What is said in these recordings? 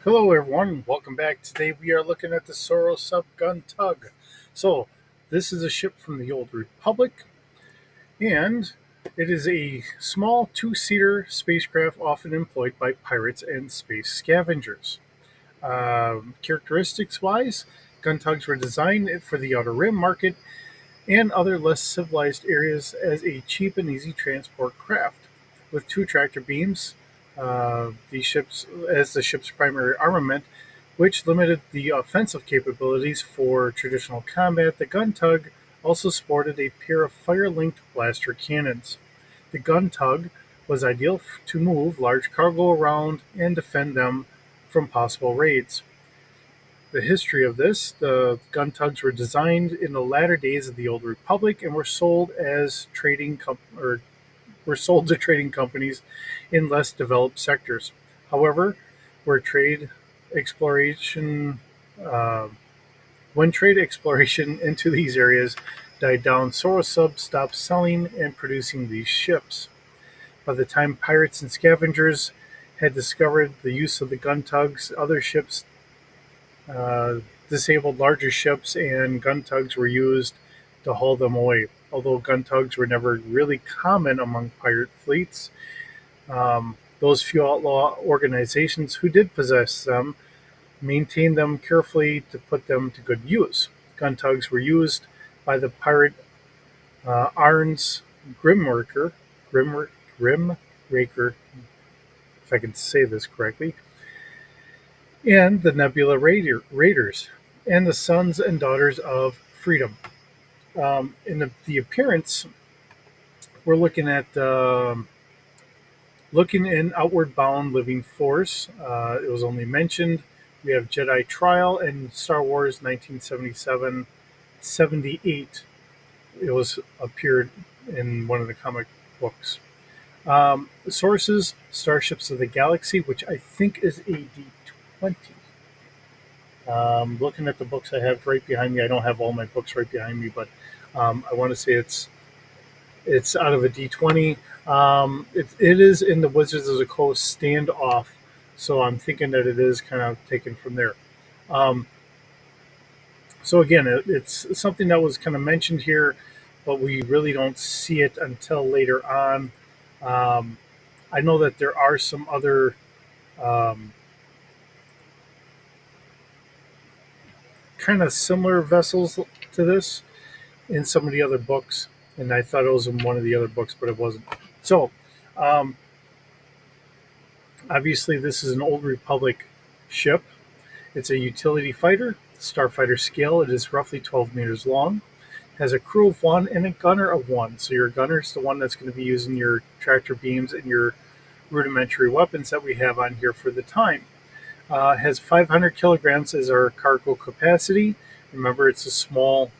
Hello, everyone. Welcome back. Today we are looking at the Sorosub Gun Tug. So, this is a ship from the Old Republic, and it is a small two-seater spacecraft often employed by pirates and space scavengers. Characteristics-wise, gun tugs were designed for the outer rim market and other less civilized areas as a cheap and easy transport craft. With two tractor beams, these ships as the ship's primary armament, which limited the offensive capabilities for traditional combat. The gun tug also sported a pair of fire-linked blaster cannons. The gun tug was ideal to move large cargo around and defend them from possible raids. The history of this: the gun tugs were designed in the latter days of the Old Republic and were sold to trading companies in less developed sectors. However, where trade exploration uh, when trade exploration into these areas died down, Sorosub stopped selling and producing these ships. By the time pirates and scavengers had discovered the use of the gun tugs, other ships disabled larger ships, and gun tugs were used to haul them away. Although gun tugs were never really common among pirate fleets, those few outlaw organizations who did possess them maintained them carefully to put them to good use. Gun tugs were used by the pirate Arns Grimraker, Grimraker, if I can say this correctly, and the Nebula Raiders, and the sons and daughters of freedom. In the appearance, we're looking in Outward Bound Living Force. It was only mentioned. We have Jedi Trial and Star Wars 1977 78. It was appeared in one of the comic books. Sources: Starships of the Galaxy, which I think is a D20. Looking at the books I have right behind me, I don't have all my books right behind me, but I want to say it's out of a D20. It is in the Wizards of the Coast standoff, so I'm thinking that it is kind of taken from there. Um, so again, it's something that was kind of mentioned here, but we really don't see it until later on. Um, I know that there are some other um, kind of similar vessels to this in some of the other books, and I thought it was in one of the other books, but it wasn't. So, um, obviously, this is an Old Republic ship. It's a utility fighter, starfighter scale. It is roughly 12 meters long. Has a crew of one and a gunner of one. So your gunner is the one that's going to be using your tractor beams and your rudimentary weapons that we have on here for the time. Has 500 kilograms as our cargo capacity. Remember, it's a small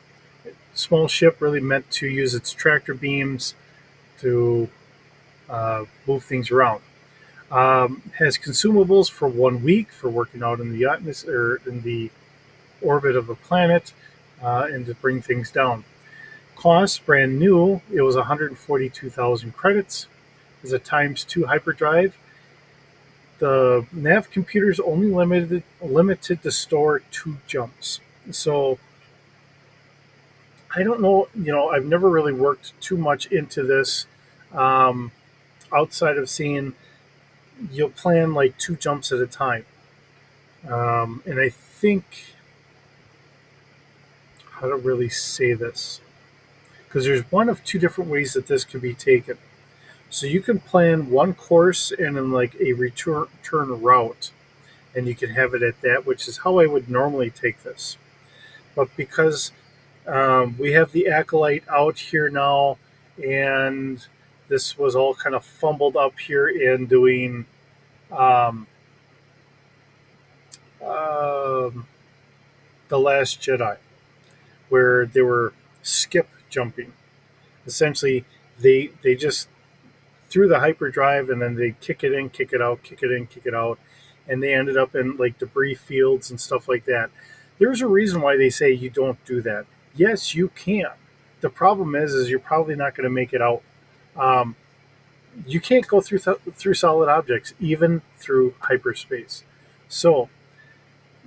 ship, really meant to use its tractor beams to move things around. Has consumables for 1 week for working out in the atmosphere, in the orbit of a planet, and to bring things down. Cost brand new, it was 142,000 credits. Is a times two hyperdrive. The nav computer is only limited to store two jumps. So I don't know. I've never really worked too much into this, um, outside of seeing you'll plan like two jumps at a time. And I think how to really say this, because there's one of two different ways that this could be taken. So you can plan one course and then like a return route, and you can have it at that, which is how I would normally take this. But because we have the acolyte out here now, and this was all kind of fumbled up here in doing um, um, the Last Jedi, where they were skip jumping. Essentially, they just threw the hyperdrive and then they kick it in, kick it out, kick it in, kick it out, and they ended up in like debris fields and stuff like that. There's a reason why they say you don't do that. Yes, you can. The problem is you're probably not going to make it out. Um, you can't go through solid objects, even through hyperspace. So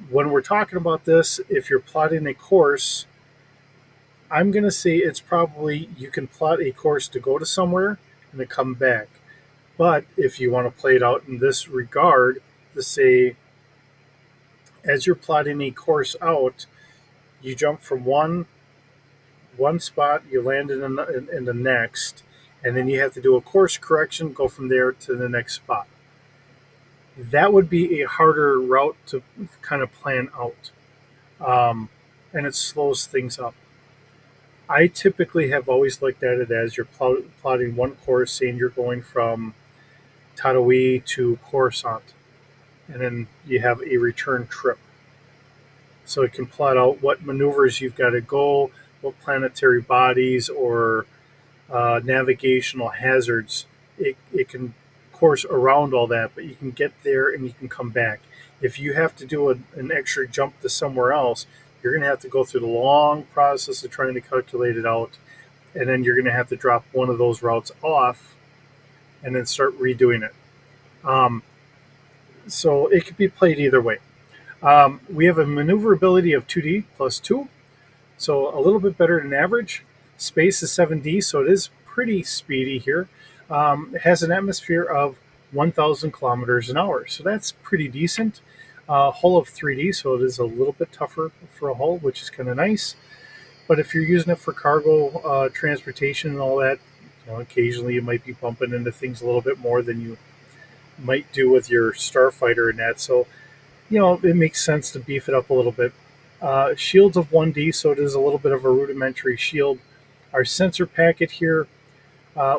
when we're talking about this, if you're plotting a course, I'm going to say it's probably you can plot a course to go to somewhere and to come back. But if you want to play it out in this regard, to say, as you're plotting a course out, you jump from one spot, you land in the next, and then you have to do a course correction, go from there to the next spot. That would be a harder route to kind of plan out, and it slows things up. I typically have always looked at it as you're plotting one course, saying you're going from Tatawi to Coruscant, and then you have a return trip. So it can plot out what maneuvers you've got to go, what planetary bodies or navigational hazards. It can course around all that, but you can get there and you can come back. If you have to do an extra jump to somewhere else, you're going to have to go through the long process of trying to calculate it out, and then you're going to have to drop one of those routes off and then start redoing it. Um, so it could be played either way. We have a maneuverability of 2D plus 2, so a little bit better than average. Space is 7D, so it is pretty speedy here. It has an atmosphere of 1,000 kilometers an hour, so that's pretty decent. Hull of 3D, so it is a little bit tougher for a hull, which is kind of nice. But if you're using it for cargo transportation and all that, occasionally you might be bumping into things a little bit more than you might do with your starfighter and that. So it makes sense to beef it up a little bit. Shields of 1D, so it is a little bit of a rudimentary shield. Our sensor packet here,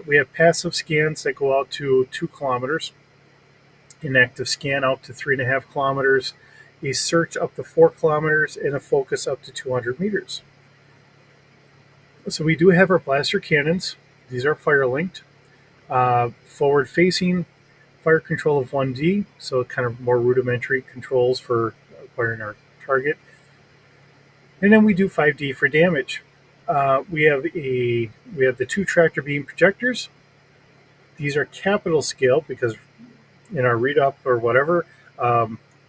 we have passive scans that go out to 2 kilometers, inactive scan out to 3.5 kilometers, a search up to 4 kilometers, and a focus up to 200 meters. So we do have our blaster cannons. These are fire linked. Forward facing, fire control of 1D, so kind of more rudimentary controls for acquiring our target. And then we do 5D for damage. We have the 2 tractor beam projectors. These are capital scale because in our read up or whatever,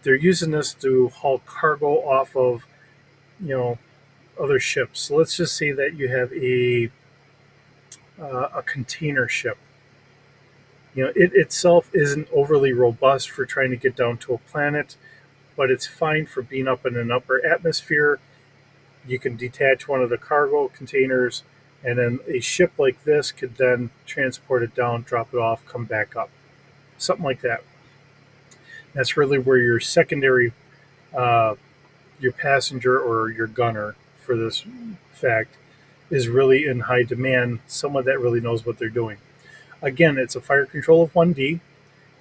they're using this to haul cargo off of other ships. So let's just say that you have a container ship. It itself isn't overly robust for trying to get down to a planet, but it's fine for being up in an upper atmosphere. You can detach one of the cargo containers, and then a ship like this could then transport it down, drop it off, come back up. Something like that. That's really where your secondary, uh, your passenger or your gunner for this fact, is really in high demand. Someone that really knows what they're doing. Again, it's a fire control of 1D,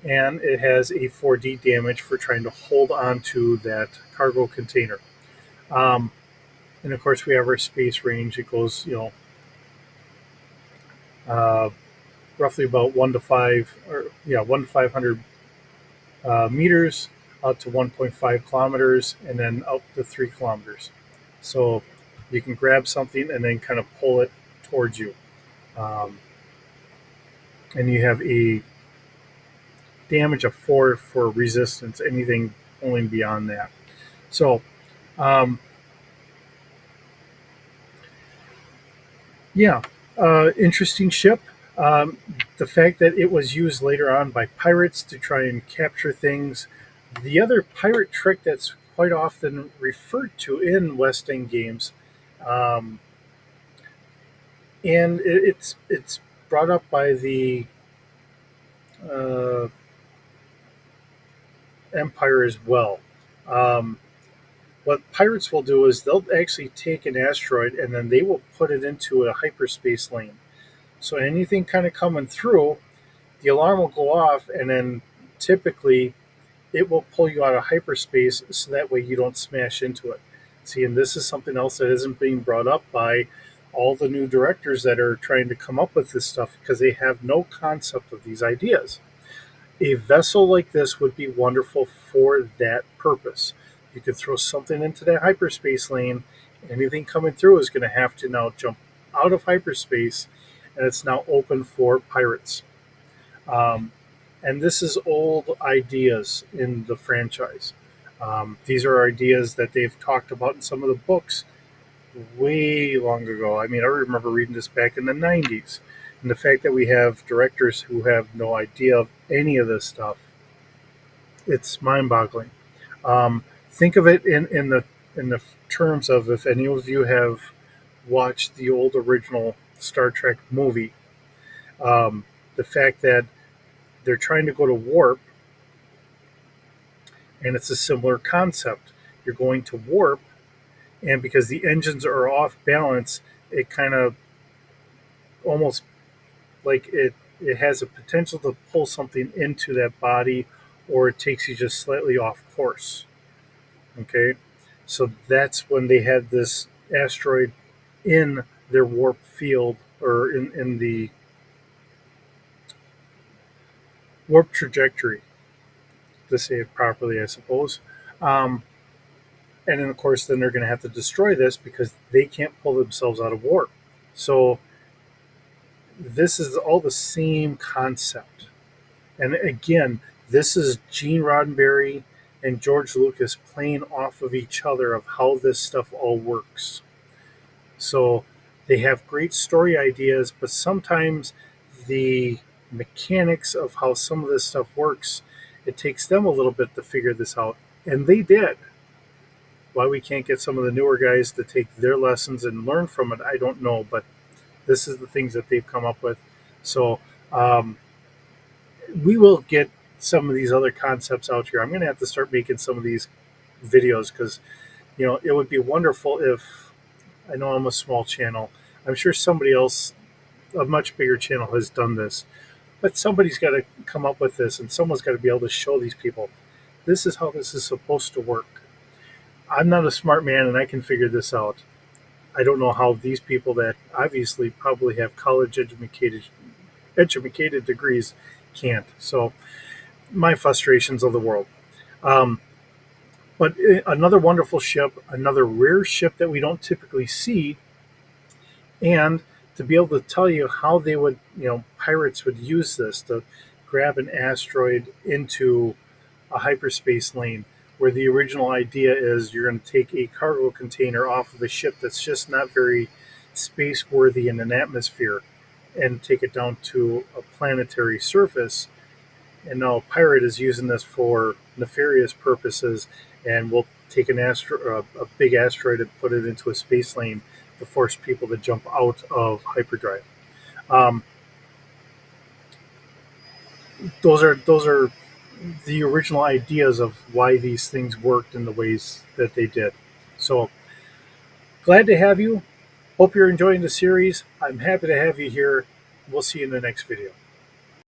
and it has a 4D damage for trying to hold on to that cargo container. Um, and of course, we have our space range. It goes, uh, roughly about 1 to 5, or 1 to 500 meters, out to 1.5 kilometers, and then out to 3 kilometers. So you can grab something and then kind of pull it towards you. Um, and you have a damage of 4 for resistance, anything pulling beyond that. So, um, yeah, interesting ship. Um, the fact that it was used later on by pirates to try and capture things. The other pirate trick that's quite often referred to in West End games, um, and it's brought up by the uh, Empire as well. Um, what pirates will do is they'll actually take an asteroid and then they will put it into a hyperspace lane. So anything kind of coming through, the alarm will go off, and then typically it will pull you out of hyperspace so that way you don't smash into it. See, and this is something else that isn't being brought up by all the new directors that are trying to come up with this stuff because they have no concept of these ideas. A vessel like this would be wonderful for that purpose. You could throw something into that hyperspace lane. Anything coming through is going to have to now jump out of hyperspace, and it's now open for pirates. Um, and this is old ideas in the franchise. These are ideas that they've talked about in some of the books way long ago. I mean, I remember reading this back in the 90s. And the fact that we have directors who have no idea of any of this stuff, it's mind boggling. Think of it in the terms of, if any of you have watched the old original Star Trek movie, the fact that they're trying to go to warp, and it's a similar concept. You're going to warp, and because the engines are off balance, it kind of almost like it has a potential to pull something into that body, or it takes you just slightly off course. Okay, so that's when they had this asteroid in their warp field, or in the warp trajectory, to say it properly, I suppose. Um, and then, of course, then they're going to have to destroy this because they can't pull themselves out of warp. So this is all the same concept. And again, this is Gene Roddenberry and George Lucas playing off of each other of how this stuff all works. So they have great story ideas, but sometimes the mechanics of how some of this stuff works, it takes them a little bit to figure this out. And they did. Why we can't get some of the newer guys to take their lessons and learn from it, I don't know. But this is the things that they've come up with. So um, we will get some of these other concepts out here. I'm going to have to start making some of these videos because, it would be wonderful if, I know I'm a small channel. I'm sure somebody else, a much bigger channel, has done this. But somebody's got to come up with this, and someone's got to be able to show these people this is how this is supposed to work. I'm not a smart man, and I can figure this out. I don't know how these people that obviously probably have college educated degrees can't. So my frustrations of the world. Um, but another wonderful ship, another rare ship that we don't typically see, and to be able to tell you how they would, pirates would use this to grab an asteroid into a hyperspace lane, where the original idea is you're going to take a cargo container off of a ship that's just not very space worthy in an atmosphere and take it down to a planetary surface. And now a pirate is using this for nefarious purposes, and will take a big asteroid and put it into a space lane to force people to jump out of hyperdrive. Um, those are the original ideas of why these things worked in the ways that they did. So glad to have you. Hope you're enjoying the series. I'm happy to have you here. We'll see you in the next video.